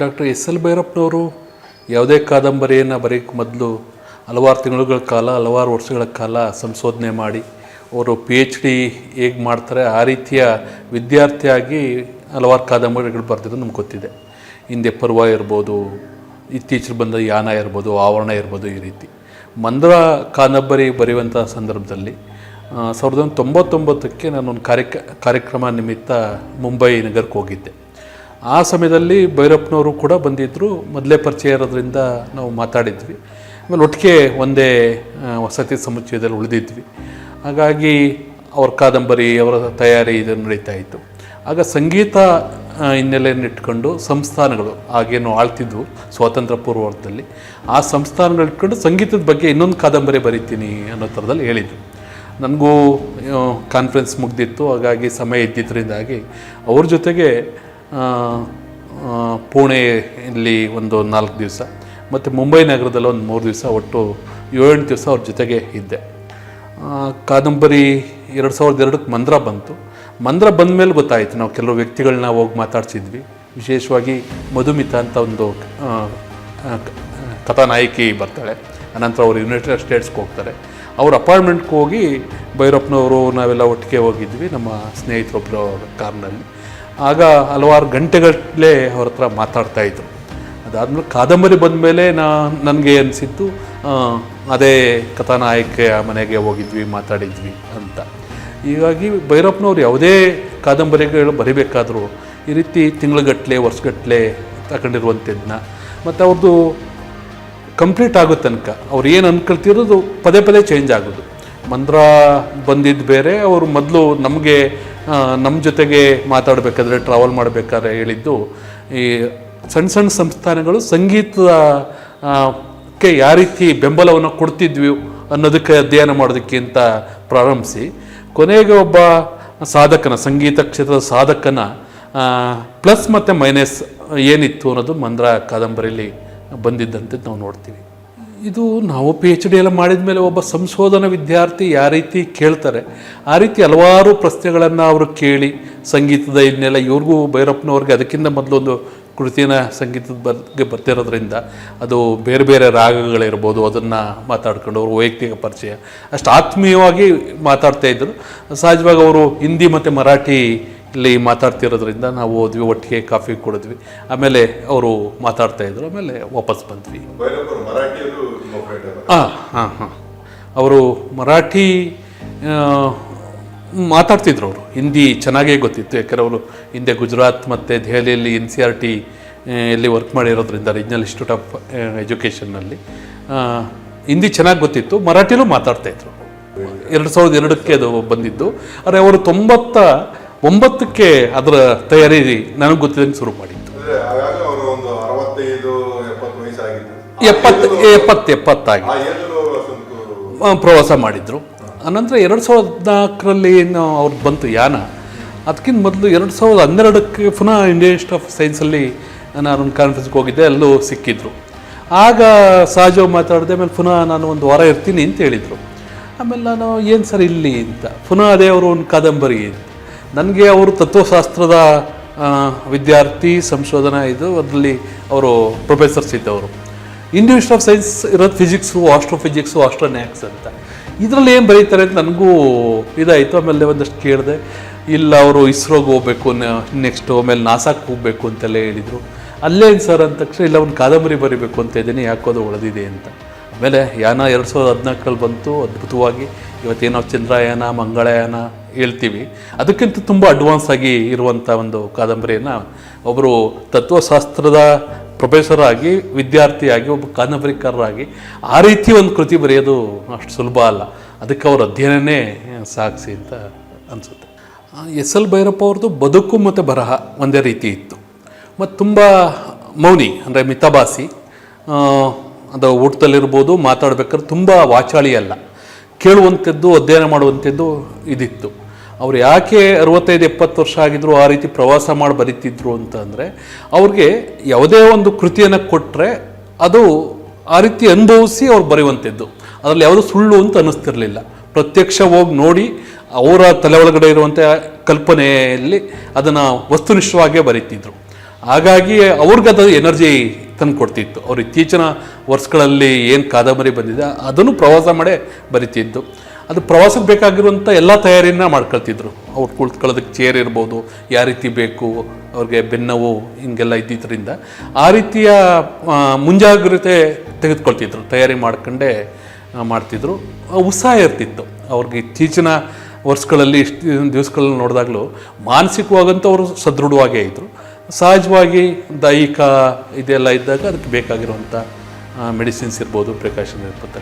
Doctor S L ಭೈರಪ್ಪನವರು ಯಾವುದೇ ಕಾದಂಬರಿಯನ್ನು ಬರೆಯೋಕ್ಕೆ ಮೊದಲು ಹಲವಾರು ತಿಂಗಳುಗಳ ಕಾಲ, ಹಲವಾರು ವರ್ಷಗಳ ಕಾಲ ಸಂಶೋಧನೆ ಮಾಡಿ ಅವರು PhD ಹೇಗೆ ಮಾಡ್ತಾರೆ ಆ ರೀತಿಯ ವಿದ್ಯಾರ್ಥಿಯಾಗಿ ಹಲವಾರು ಕಾದಂಬರಿಗಳು ಬರೆದಿರೋದು ನಮ್ಗೆ ಗೊತ್ತಿದೆ. ಹಿಂದೆ ಪರ್ವ ಇರ್ಬೋದು, ಇತ್ತೀಚೆಗೆ ಬಂದ ಯಾನ ಇರ್ಬೋದು, ಆವರಣ ಇರ್ಬೋದು, ಈ ರೀತಿ ಮಂದ್ರ ಕಾದಂಬರಿ ಬರೆಯುವಂಥ ಸಂದರ್ಭದಲ್ಲಿ 1999ಕ್ಕೆ ನಾನೊಂದು ಕಾರ್ಯಕ್ರಮ ನಿಮಿತ್ತ ಮುಂಬೈ ನಗರಕ್ಕೆ ಹೋಗಿದ್ದೆ. ಆ ಸಮಯದಲ್ಲಿ ಭೈರಪ್ಪನವರು ಕೂಡ ಬಂದಿದ್ದರು. ಮೊದಲೇ ಪರಿಚಯ ಇರೋದ್ರಿಂದ ನಾವು ಮಾತಾಡಿದ್ವಿ. ಆಮೇಲೆ ಒಟ್ಟಿಗೆ ಒಂದೇ ವಸತಿ ಸಮುಚ್ಚಯದಲ್ಲಿ ಉಳಿದಿದ್ವಿ. ಹಾಗಾಗಿ ಅವ್ರ ಕಾದಂಬರಿ, ಅವರ ತಯಾರಿ ಇದು ನಡೀತಾ ಇತ್ತು. ಆಗ ಸಂಗೀತ ಹಿನ್ನೆಲೆಯನ್ನು ಇಟ್ಕೊಂಡು ಸಂಸ್ಥಾನಗಳು ಆಗೇನು ಆಳ್ತಿದ್ವು ಸ್ವಾತಂತ್ರ್ಯ ಪೂರ್ವದಲ್ಲಿ, ಆ ಸಂಸ್ಥಾನಗಳು ಇಟ್ಕೊಂಡು ಸಂಗೀತದ ಬಗ್ಗೆ ಇನ್ನೊಂದು ಕಾದಂಬರಿ ಬರಿತೀನಿ ಅನ್ನೋ ಥರದಲ್ಲಿ ಹೇಳಿದರು. ನನಗೂ ಕಾನ್ಫರೆನ್ಸ್ ಮುಗ್ದಿತ್ತು, ಹಾಗಾಗಿ ಸಮಯ ಇದ್ದಿದ್ದರಿಂದಾಗಿ ಅವ್ರ ಜೊತೆಗೆ ಪುಣೆಯಲ್ಲಿ ಒಂದು 4 ದಿವಸ ಮತ್ತು ಮುಂಬೈ ನಗರದಲ್ಲಿ ಒಂದು 3 ದಿವಸ, ಒಟ್ಟು 7 ದಿವಸ ಅವ್ರ ಜೊತೆಗೆ ಇದ್ದೆ. ಕಾದಂಬರಿ 2002ಕ್ಕೆ ಮಂದ್ರ ಬಂತು. ಮಂದ್ರ ಬಂದ ಮೇಲೆ ಗೊತ್ತಾಯಿತು, ನಾವು ಕೆಲವು ವ್ಯಕ್ತಿಗಳನ್ನ ಹೋಗಿ ಮಾತಾಡ್ಸಿದ್ವಿ. ವಿಶೇಷವಾಗಿ ಮಧುಮಿತಾ ಅಂತ ಒಂದು ಕಥಾನಾಯಕಿ ಬರ್ತಾಳೆ. ಅನಂತರ ಅವರು ಯುನೈಟೆಡ್ ಸ್ಟೇಟ್ಸ್ಗೆ ಹೋಗ್ತಾರೆ. ಅವ್ರ ಅಪಾರ್ಟ್ಮೆಂಟ್ಗೆ ಹೋಗಿ ಭೈರಪ್ಪನವರು ನಾವೆಲ್ಲ ಒಟ್ಟಿಗೆ ಹೋಗಿದ್ವಿ, ನಮ್ಮ ಸ್ನೇಹಿತರೊಬ್ಬರ ಕಾರ್ನಲ್ಲಿ. ಆಗ ಹಲವಾರು ಗಂಟೆಗಟ್ಟಲೆ ಅವ್ರ ಹತ್ರ ಮಾತಾಡ್ತಾಯಿದ್ರು. ಅದಾದಮೇಲೆ ಕಾದಂಬರಿ ಬಂದ ಮೇಲೆ ನನಗೆ ಅನಿಸಿತ್ತು ಅದೇ ಕಥಾನಾಯಕಿಯ ಮನೆಗೆ ಹೋಗಿದ್ವಿ, ಮಾತಾಡಿದ್ವಿ ಅಂತ. ಹೀಗಾಗಿ ಭೈರಪ್ಪನವ್ರು ಯಾವುದೇ ಕಾದಂಬರಿಗಳು ಬರಿಬೇಕಾದರೂ ಈ ರೀತಿ ತಿಂಗಳುಗಟ್ಟಲೆ, ವರ್ಷಗಟ್ಟಲೆ ತಗೊಂಡಿರುವಂಥದ್ದನ್ನ, ಮತ್ತು ಅವ್ರದ್ದು ಕಂಪ್ಲೀಟ್ ಆಗೋ ತನಕ ಅವ್ರು ಏನು ಅಂದ್ಕೊಳ್ತಿರೋದು ಪದೇ ಪದೇ ಚೇಂಜ್ ಆಗೋದು. ಮಂದ್ರ ಬಂದಿದ್ದು ಬೇರೆ, ಅವರು ಮೊದಲು ನಮ್ಮ ಜೊತೆಗೆ ಮಾತಾಡಬೇಕಾದ್ರೆ, ಟ್ರಾವೆಲ್ ಮಾಡಬೇಕಾದ್ರೆ ಹೇಳಿದ್ದು ಈ ಸಣ್ಣ ಸಣ್ಣ ಸಂಸ್ಥಾನಗಳು ಸಂಗೀತಕ್ಕೆ ಯಾವ ರೀತಿ ಬೆಂಬಲವನ್ನು ಕೊಡ್ತಿದ್ವಿ ಅನ್ನೋದಕ್ಕೆ ಅಧ್ಯಯನ ಮಾಡೋದಕ್ಕೆ ಅಂತ ಪ್ರಾರಂಭಿಸಿ ಕೊನೆಗೆ ಒಬ್ಬ ಸಾಧಕನ, ಸಂಗೀತ ಕ್ಷೇತ್ರದ ಸಾಧಕನ ಪ್ಲಸ್ ಮತ್ತು ಮೈನಸ್ ಏನಿತ್ತು ಅನ್ನೋದು ಮಂದ್ರ ಕಾದಂಬರಿಯಲ್ಲಿ ಬಂದಿದ್ದಂತೆ ನಾವು ನೋಡ್ತೀವಿ. ಇದು ನಾವು PhD ಎಲ್ಲ ಮಾಡಿದ ಮೇಲೆ ಒಬ್ಬ ಸಂಶೋಧನಾ ವಿದ್ಯಾರ್ಥಿ ಯಾವ ರೀತಿ ಕೇಳ್ತಾರೆ ಆ ರೀತಿ ಹಲವಾರು ಪ್ರಶ್ನೆಗಳನ್ನು ಅವರು ಕೇಳಿ ಸಂಗೀತದ ಇನ್ನೆಲ್ಲ ಇವ್ರಿಗೂ ಭೈರಪ್ಪನವ್ರಿಗೆ ಅದಕ್ಕಿಂತ ಮೊದಲೊಂದು ಕೃತಿನ ಸಂಗೀತದ ಬಗ್ಗೆ ಬರ್ತಿರೋದ್ರಿಂದ ಅದು ಬೇರೆ ಬೇರೆ ರಾಗಗಳಿರ್ಬೋದು, ಅದನ್ನು ಮಾತಾಡ್ಕೊಂಡು ಅವರು ವೈಯಕ್ತಿಕ ಪರಿಚಯ ಅಷ್ಟು ಆತ್ಮೀಯವಾಗಿ ಮಾತಾಡ್ತಾಯಿದ್ರು. ಸಹಜವಾಗಿ ಅವರು ಹಿಂದಿ ಮತ್ತು ಮರಾಠಿ ಇಲ್ಲಿ ಮಾತಾಡ್ತಿರೋದ್ರಿಂದ ನಾವು ಹೋದ್ವಿ, ಒಟ್ಟಿಗೆ ಕಾಫಿ ಕುಡಿದ್ವಿ. ಆಮೇಲೆ ಅವರು ಮಾತಾಡ್ತಾಯಿದ್ರು, ಆಮೇಲೆ ವಾಪಸ್ ಬಂದ್ವಿ. ಹಾಂ ಅವರು ಮರಾಠಿ ಮಾತಾಡ್ತಿದ್ರು. ಅವರು ಹಿಂದಿ ಚೆನ್ನಾಗೇ ಗೊತ್ತಿತ್ತು, ಯಾಕಂದರೆ ಅವರು ಹಿಂದೆ ಗುಜರಾತ್ ಮತ್ತು ದೆಹಲಿಯಲ್ಲಿ NCERT ಎಲ್ಲಿ ವರ್ಕ್ ಮಾಡಿರೋದ್ರಿಂದ, ರೀಜ್ನಲ್ ಇನ್ಸ್ಟಿಟ್ಯೂಟ್ ಆಫ್ ಎಜುಕೇಷನ್ನಲ್ಲಿ ಹಿಂದಿ ಚೆನ್ನಾಗಿ ಗೊತ್ತಿತ್ತು. ಮರಾಠಿಲೂ ಮಾತಾಡ್ತಾಯಿದ್ರು. 2002ಕ್ಕೆ ಅದು ಬಂದಿದ್ದು. ಆದರೆ ಅವರು 99ಕ್ಕೆ ಅದರ ತಯಾರಿ ನನಗೆ ಗೊತ್ತಿದ್ದಂಗೆ ಶುರು ಮಾಡಿದ್ದು. 70 ಆಗಿ ಪ್ರವಾಸ ಮಾಡಿದರು. ಅನಂತರ 2014ರಲ್ಲಿ ಅವ್ರದ್ದು ಬಂತು ಯಾನ. ಅದಕ್ಕಿಂತ ಮೊದಲು 2012ಕ್ಕೆ ಪುನಃ ಇಂಡಿಯನ್ ಇನ್ಸ್ಟಿಟ್ಯೂಟ್ ಆಫ್ ಸೈನ್ಸಲ್ಲಿ ನಾನೊಂದು ಕಾನ್ಫರೆನ್ಸ್ಗೆ ಹೋಗಿದ್ದೆ, ಅಲ್ಲೂ ಸಿಕ್ಕಿದ್ರು. ಆಗ ಸಹಜವಾಗಿ ಮಾತಾಡಿದೆ. ಆಮೇಲೆ ಪುನಃ ನಾನು ಒಂದು ವಾರ ಇರ್ತೀನಿ ಅಂತ ಹೇಳಿದರು. ಆಮೇಲೆ ನಾನು ಏನು ಸರ್ ಇಲ್ಲಿ ಅಂತ ಪುನಃ ಅದೇ ಅವರು ಒಂದು ಕಾದಂಬರಿ ಅಂತ. ನನಗೆ ಅವರು ತತ್ವಶಾಸ್ತ್ರದ ವಿದ್ಯಾರ್ಥಿ, ಸಂಶೋಧನಾ ಅದರಲ್ಲಿ ಅವರು ಪ್ರೊಫೆಸರ್ಸ್ ಇದ್ದವರು. ಇಂಡಿಯನ್ ಇನ್ಸ್ಟಿಟ್ಯೂಟ್ ಆಫ್ ಸೈನ್ಸ್ ಇರೋದು ಫಿಸಿಕ್ಸು, ಆಸ್ಟ್ರೋಫಿಸಿಕ್ಸು, ಆಸ್ಟ್ರೋನ್ಯಾಕ್ಸ್ ಅಂತ. ಇದರಲ್ಲಿ ಏನು ಬರೀತಾರೆ ಅಂತ ನನಗೂ ಇದಾಯಿತು. ಆಮೇಲೆ ಒಂದಷ್ಟು ಕೇಳಿದೆ. ಇಲ್ಲ, ಅವರು ಇಸ್ರೋಗೆ ಹೋಗ್ಬೇಕು ನೆಕ್ಸ್ಟು, ಆಮೇಲೆ ನಾಸಾಕ್ಕೆ ಹೋಗಬೇಕು ಅಂತೆಲ್ಲ ಹೇಳಿದರು. ಅಲ್ಲೇನು ಸರ್ ಅಂದ ತಕ್ಷಣ ಇಲ್ಲ, ಒಂದು ಕಾದಂಬರಿ ಬರೀಬೇಕು ಅಂತ ಇದ್ದೀನಿ, ಯಾಕೋದು ಉಳಿದಿದೆ ಅಂತ. ಆಮೇಲೆ ಯಾನ 2014ರಲ್ಲಿ ಬಂತು. ಅದ್ಭುತವಾಗಿ ಇವತ್ತೇನೋ ಚಂದ್ರಯಾನ, ಮಂಗಳಯಾನ ಹೇಳ್ತೀವಿ, ಅದಕ್ಕಿಂತ ತುಂಬ ಅಡ್ವಾನ್ಸ್ ಆಗಿ ಇರುವಂಥ ಒಂದು ಕಾದಂಬರಿಯನ್ನು ಒಬ್ಬರು ತತ್ವಶಾಸ್ತ್ರದ ಪ್ರೊಫೆಸರ್ ಆಗಿ, ವಿದ್ಯಾರ್ಥಿಯಾಗಿ, ಒಬ್ಬ ಕಾದಂಬರಿಕಾರರಾಗಿ ಆ ರೀತಿ ಒಂದು ಕೃತಿ ಬರೆಯೋದು ಅಷ್ಟು ಸುಲಭ ಅಲ್ಲ. ಅದಕ್ಕೆ ಅವ್ರ ಅಧ್ಯಯನನೇ ಸಾಕ್ಷಿ ಅಂತ ಅನಿಸುತ್ತೆ. ಎಸ್ ಎಲ್ ಭೈರಪ್ಪ ಅವ್ರದ್ದು ಬದುಕು ಮತ್ತು ಬರಹ ಒಂದೇ ರೀತಿ ಇತ್ತು. ಮತ್ತು ತುಂಬ ಮೌನಿ, ಅಂದರೆ ಮಿತಭಾಸಿ. ಅದು ಊಟದಲ್ಲಿರ್ಬೋದು, ಮಾತಾಡ್ಬೇಕಾದ್ರೆ ತುಂಬ ವಾಚಾಳಿ ಅಲ್ಲ, ಕೇಳುವಂಥದ್ದು, ಅಧ್ಯಯನ ಮಾಡುವಂಥದ್ದು ಇದಿತ್ತು. ಅವ್ರು ಯಾಕೆ 65-70 ವರ್ಷ ಆಗಿದ್ರು ಆ ರೀತಿ ಪ್ರವಾಸ ಮಾಡಿ ಬರೀತಿದ್ರು ಅಂತ ಅಂದರೆ, ಅವ್ರಿಗೆ ಯಾವುದೇ ಒಂದು ಕೃತಿಯನ್ನು ಕೊಟ್ಟರೆ ಅದು ಆ ರೀತಿ ಅನುಭವಿಸಿ ಅವ್ರು ಬರೆಯುವಂಥದ್ದು. ಅದರಲ್ಲಿ ಯಾವುದೂ ಸುಳ್ಳು ಅಂತ ಅನ್ನಿಸ್ತಿರಲಿಲ್ಲ. ಪ್ರತ್ಯಕ್ಷ ಹೋಗಿ ನೋಡಿ ಅವರ ತಲೆ ಒಳಗಡೆ ಇರುವಂಥ ಕಲ್ಪನೆಯಲ್ಲಿ ಅದನ್ನು ವಸ್ತುನಿಷ್ಠವಾಗೇ ಬರೀತಿದ್ರು. ಹಾಗಾಗಿ ಅವ್ರಿಗದು ಎನರ್ಜಿ ತಂದು ಕೊಡ್ತಿತ್ತು. ಅವ್ರು ಇತ್ತೀಚಿನ ವರ್ಷಗಳಲ್ಲಿ ಏನು ಕಾದಂಬರಿ ಬಂದಿದೆ ಅದನ್ನು ಪ್ರವಾಸ ಮಾಡೇ ಬರಿತಿದ್ದು. ಅದು ಪ್ರವಾಸಕ್ಕೆ ಬೇಕಾಗಿರುವಂಥ ಎಲ್ಲ ತಯಾರಿನ ಮಾಡ್ಕೊಳ್ತಿದ್ರು. ಅವ್ರು ಕುಳಿತುಕೊಳ್ಳೋದಕ್ಕೆ ಚೇರ್ ಇರ್ಬೋದು, ಯಾವ ರೀತಿ ಬೇಕು ಅವ್ರಿಗೆ ಬೆನ್ನೋವು ಹಿಂಗೆಲ್ಲ ಇದ್ದಿದ್ದರಿಂದ ಆ ರೀತಿಯ ಮುಂಜಾಗ್ರತೆ ತೆಗೆದುಕೊಳ್ತಿದ್ರು, ತಯಾರಿ ಮಾಡ್ಕೊಂಡೇ ಮಾಡ್ತಿದ್ರು. ಉತ್ಸಾಹ ಇರ್ತಿತ್ತು ಅವ್ರಿಗೆ. ಇತ್ತೀಚಿನ ವರ್ಷಗಳಲ್ಲಿ ಇಷ್ಟು ದಿವಸಗಳಲ್ಲಿ ನೋಡಿದಾಗಲೂ ಮಾನಸಿಕವಾಗಂತೂ ಅವರು ಸದೃಢವಾಗೇ ಇದ್ದರು. ಸಹಜವಾಗಿ ದೈಹಿಕ ಇದೆಲ್ಲ ಇದ್ದಾಗ ಅದಕ್ಕೆ ಬೇಕಾಗಿರುವಂಥ ಮೆಡಿಸಿನ್ಸ್ ಇರ್ಬೋದು, ಪ್ರಿಕಾಷನ್ ಇರ್ಬೋದು.